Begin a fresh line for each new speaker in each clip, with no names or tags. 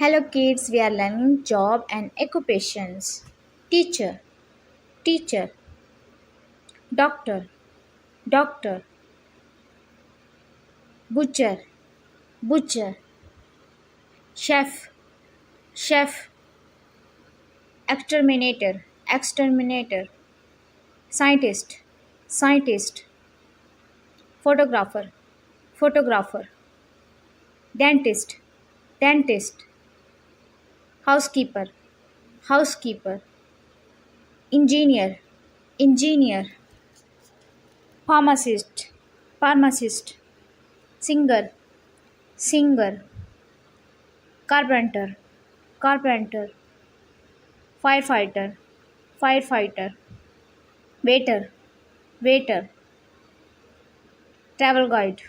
Hello kids, we are learning job and occupations. Teacher, teacher, doctor, doctor, butcher, butcher, chef, chef, exterminator, exterminator, scientist, scientist, photographer, photographer, dentist, dentist, housekeeper, housekeeper, engineer, engineer, pharmacist, pharmacist, singer, singer, carpenter, carpenter, firefighter, firefighter, waiter, waiter, travel guide,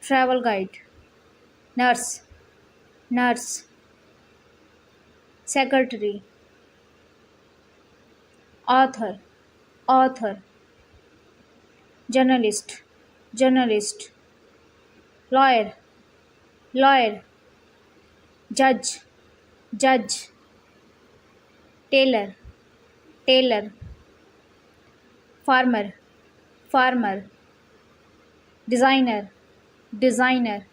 travel guide, nurse, nurse, secretary, author, author, journalist, journalist, lawyer, lawyer, judge, judge, tailor, tailor, farmer, farmer, designer, designer,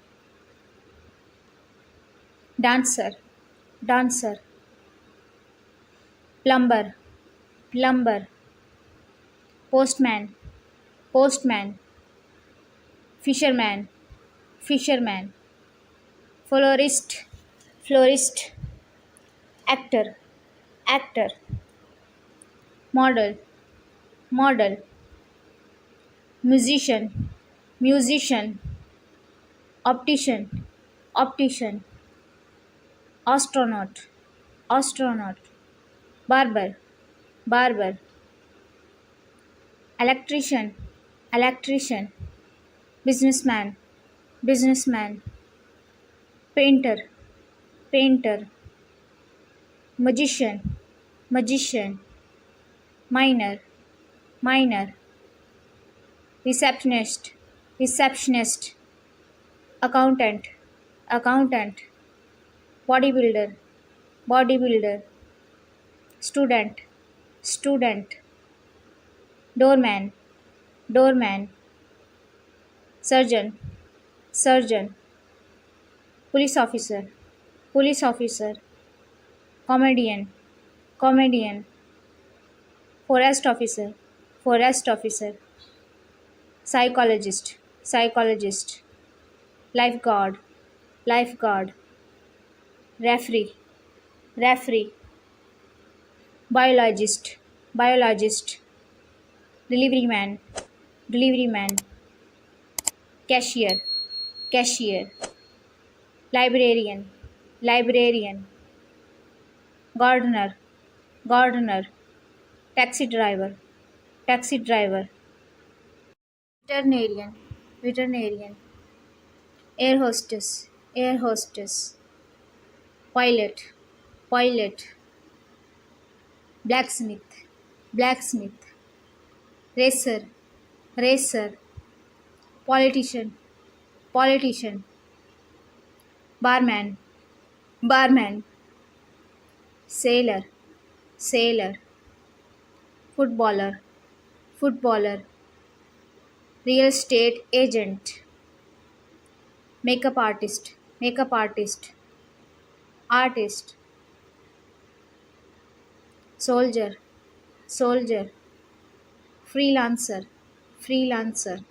dancer, dancer, plumber, plumber, postman, postman, fisherman, fisherman, florist, florist, actor, actor, model, model, musician, musician, optician, optician, astronaut, astronaut, barber, barber, electrician, electrician, businessman, businessman, painter, painter, magician, magician, miner, miner, receptionist, receptionist, accountant, accountant, bodybuilder, bodybuilder, student, student, doorman, doorman, surgeon, surgeon, police officer, police officer, comedian, comedian, forest officer, forest officer, psychologist, psychologist, lifeguard, lifeguard, referee, referee, biologist, biologist, delivery man, delivery man, cashier, cashier, librarian, librarian, gardener, gardener, taxi driver, taxi driver, veterinarian, veterinarian, air hostess, air hostess, pilot, pilot, blacksmith, blacksmith, racer, racer, politician, politician, barman, barman, sailor, sailor, footballer, footballer, real estate agent, makeup artist, makeup artist, artist, soldier, soldier, freelancer, freelancer,